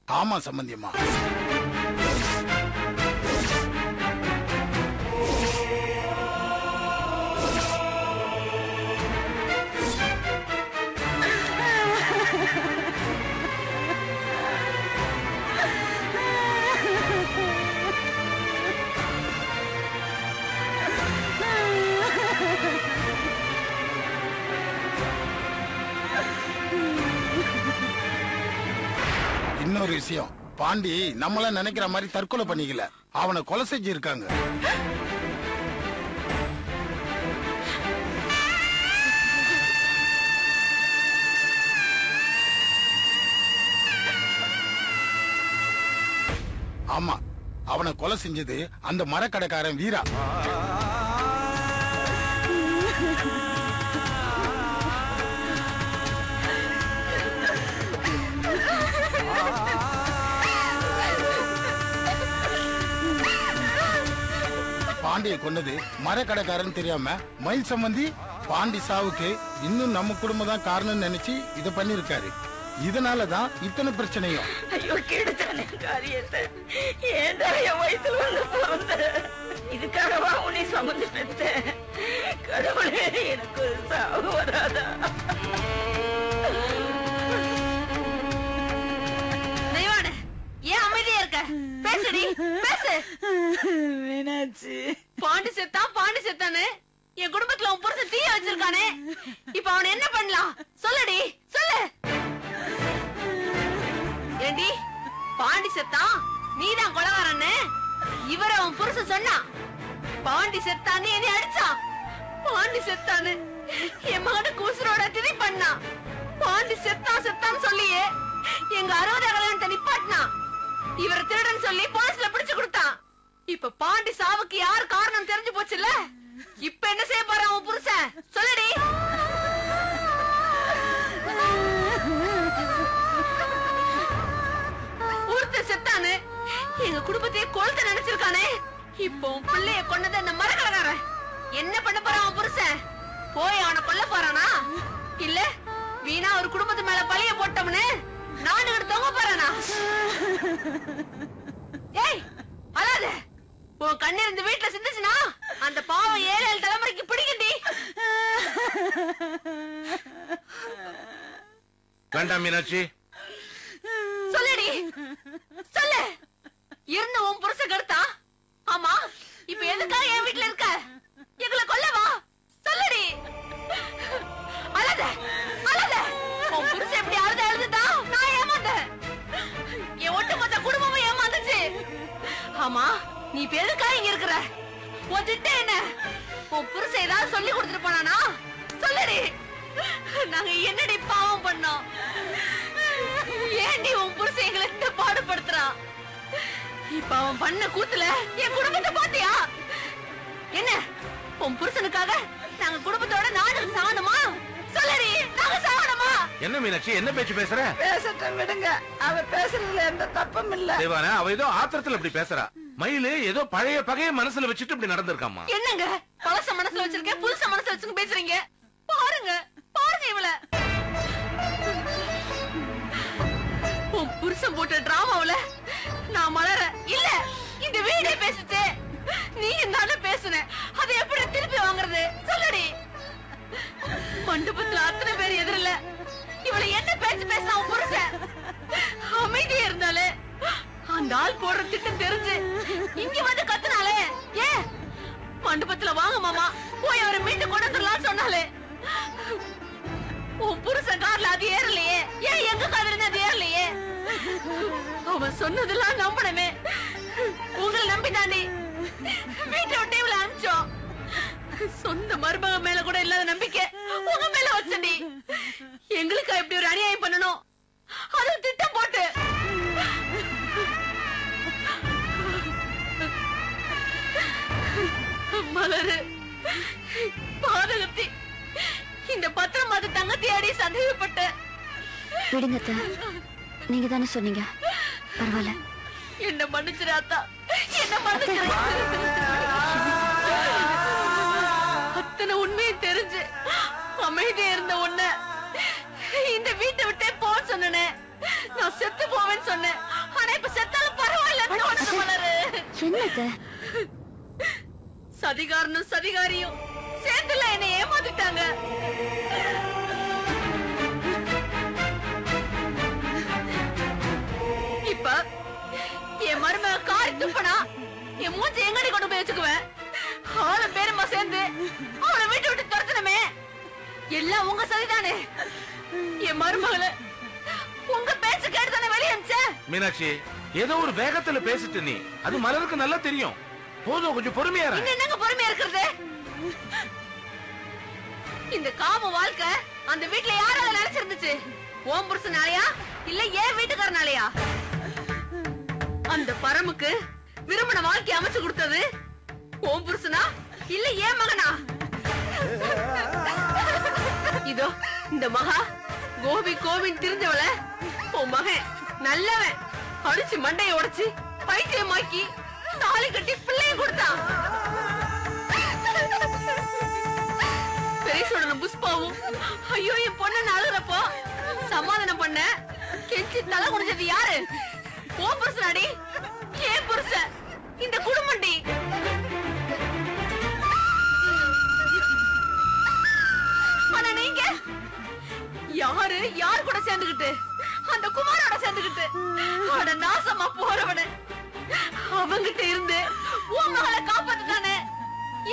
ஆமா சம்பந்தியம்மா. இன்னொரு விஷயம், பாண்டி நம்மள நினைக்கிற மாதிரி தற்கொலை பண்ணிக்கல, அவனை கொலை செஞ்சிருக்காங்க. ஆமா, அவனை கொலை செஞ்சது அந்த மரக்கடைக்காரன் வீரா. பாண்டியை கொன்னது மரக்கடைக்காரன் தெரியாம மயில் சம்பந்தி பாண்டி சாவுக்கு இன்னும் நம்ம குடும்பம் தான் காரணம் நினைச்சு இத பண்ணிருக்காரு. இதனாலதான் இத்தனை பிரச்சனையும். ஐயோ கெடுத்தானே காரியத்தை, ஏன்டா என் வயித்துல வந்து பிறந்த, இதுக்காகவா உன்னை சுமந்து பெத்த? கடவுளே, எனக்கு சாவு வராதா? தெய்வானே, ஏன் அமைதியா இருக்க? பேசுடி, பேசு. மீனாட்சி, பாண்டி செத்தானே, என் குடும்பத்துல உன் புருஷன் தீய வச்சிருக்கானே, இப்ப அவன் என்ன பண்ணலாம்? சொல்லுடி, சொல்லு. ஏண்டி, பாண்டி செத்தான், நீதான் கொலகாரன்னு இவர அவன் புருஷன் சொன்னா. பாண்டி செத்தான்னு என்னை அடிச்சான். பாண்டி செத்தான்னு என் மகனை கூசுரோட திதி பண்ணா. பாண்டி செத்தான்னு சொல்லியே எங்க 60 கல்யாணத்தை நிப்பாட்டினா. இவரை திருடன் சொல்லி போலீஸ்ல பிடிச்சு கொடுத்தான். இப்ப பாண்டி சாவுக்கு யார் காரணம் தெரிஞ்சு போச்சுல்ல? இப்ப என்ன செய்ய போற அவன் புருஷன்? சொல்லுடி. ஊர்த்த செத்தானு எங்க குடும்பத்தையே கொழுத்த நினைச்சிருக்கானே. இப்போ பிள்ளைய கொண்டது அந்த மரக்கடைக்காரன். என்ன பண்ண போறான் அவன் புருஷன்? போய் அவனை கொல்ல போறானா? இல்ல வீணா ஒரு குடும்பத்து மேல பழிய போட்டோம்னு நானு தொங்க போறானா? ஏய், அதாவது உன் கண்ணீர் இந்த வீட்டுல சிந்துச்சுனா அந்த பாவம் 7 தலைமுறைக்கு பிடிக்கண்டி. வேண்டாம் மீனாட்சி, சொல்லுடி, சொல்லு. இருந்த உன் புருஷ கெடுத்தா? ஆமா, இப்ப எதுக்காக என் வீட்டுல இருக்க? எங்களை கொல்லவா? சொல்லுடி. அழத உன் புருஷ எப்படி அழுதுட்டா? நான் ஏமாந்தேன், என் ஒட்டுமொத்த குடும்பமும் ஏமாந்துச்சு. ஆமா, நீ இப்ப எதுக்காக இங்க இருக்கிற? உன் திட்டம் என்ன? உன் புருஷ ஏதாவது சொல்லி கொடுத்துட்டு போனானா? சொல்லுடி. நாங்க என்னடி பாவம் பண்ணோம்? ஏண்டி உன் புருஷன் எங்களை இந்த பாடுபடுத்துறான்? இப்ப அவன் பண்ண கூத்துல என் குடும்பத்தை பாத்தியா? என்ன உன் புருஷனுக்காக நாங்க குடும்பத்தோட நானும் சாகணுமா? சொல்லடி, நாங்க சாகணுமா? என்ன மீனாட்சி, என்ன பேச்சு பேசுற? பேசட்டும், விடுங்க. அவ பேசுறதுல எந்த தப்பும் இல்ல. தேவானே, அவ ஏதோ ஆத்திரத்துல இப்படி பேசுறா. மயிலு ஏதோ பழைய பகைய மனசுல வச்சுட்டு இப்படி நடந்திருக்காமா. என்னங்க பழச மனசுல வச்சிருக்கேன், புதுச மனசுல வச்சுன்னு பேசுறீங்க? பாருங்க இவள. உன் புருஷன் போட்ட டிராமாவுல நான் மலர இல்ல, இந்த வீடே பேசுச்சு. நீ தானே பேசுன, அதை எப்படி திருப்பி வாங்குறது? சொல்லுடி. மண்டபத்துல அத்தனை பேர் எதிரில இவளை என்ன பேச்சு பேச அவன் புருஷன் அமைதியா இருந்தாலே, அந்த ஆள் போடுற திட்டம் தெரிஞ்சு இங்க வந்து கத்துனாலே. ஏன் மண்டபத்துல வாங்க மாமா, போய் அவரை மீட்டு கொண்டு வந்துடலாம் சொன்னாலே. உன் புருஷன் கார்ல அது ஏறலையே, ஏன் எங்க காதுல அது ஏறலையே? அவன் சொன்னதெல்லாம் நம்பணுமே. உங்களை நம்பிதாண்டி வீட்டை விட்டு இவளை அனுப்பிச்சோம். சொந்த மருமக மேல கூட இல்லாத நம்பிக்கை உங்க மேல வச்சண்டி. எங்களுக்கு இப்படி ஒரு அநியாயம் பண்ணணும், அது திட்டம் போட்டு. மலரு பாதகத்தி, இந்த பத்திரம் அது தங்கத்தியாடி சந்தேகப்பட்ட. விடுங்க, நீங்க தானே சொன்னீங்க, பரவாயில்ல. என்ன மன்னிச்சிராத்தா, என்ன மன்னிச்சிரு. அத்தனை உண்மையை தெரிஞ்சு அமைதியா இருந்த உன்ன இந்த வீட்டை விட்டே போன்னு சொன்னேன். நான் செத்து போவேன்னு சொன்னேன். ஆனா இப்ப செத்தாலும் பரவாயில்லன்னு தோணுது மலரு. என்னத்த சதிகாரனும் சதிகாரியும் சேர்ந்துல என்னை ஏமாத்திட்டாங்க. இப்ப என் மருமக காரி துப்பனா என் மூஞ்சி எங்கடி கொண்டு போய் வச்சுக்குவேன். அவளும் பேருமா சேர்ந்து அவளை வீட்டு விட்டு துரத்தணுமே. எல்லாம் உங்க சதிதானே. என் மருமகளை உங்க பேச்சு கேட்டுதானே வெளியே அனுப்பிச்ச. மீனாட்சி, ஏதோ ஒரு வேகத்துல பேசிட்டு நீ, அது மலருக்கு நல்லா தெரியும். போதும், கொஞ்சம் பொறுமையா இரு. என்னங்க பொறுமையா இருக்கிறது? இந்த காம வாழ்க்கை அந்த வீட்டுல யாரால நினைச்சிருந்துச்சு? ஓம் புருஷனாலயா இல்ல ஏன் வீட்டுக்காரனாலயா? அந்த பரமுக்கு விரும்பின வாழ்க்கை அமைச்சு கொடுத்தது ஓம் புருஷனா இல்ல ஏன் மகனா? இதோ இந்த மகா கோபி கோவின் தெரிஞ்சவள உன் மகன் நல்லவன் அடிச்சு மண்டைய உடைச்சு பைத்தியமாக்கி தாலி கட்டி பிள்ளைய கொடுத்தான். பெரியசோடனும் புஷ்பாவும் ஐயோ என் பொண்ணு அழுகிறப்போ சமாதானம் பண்ண கெஞ்சி தலை குடிச்சது யாரு? ஓ புருஷனாடி, ஏன் புருஷன், இந்த குடும்பண்டி. ஆனா நீங்க யாரு யார் கூட சேர்ந்துகிட்டு, அந்த குமாரோட சேர்ந்துகிட்டு அட நாசமா போறவன அவங்கிட்ட இருந்து உன் மகளை காப்பாத்துட்டானே.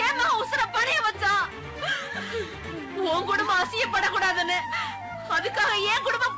ஏன் மகன் உசுர பணைய வச்சான்? உன் குடும்பம் அசியப்படக்கூடாதுன்னு அதுக்காக ஏன் குடும்பம்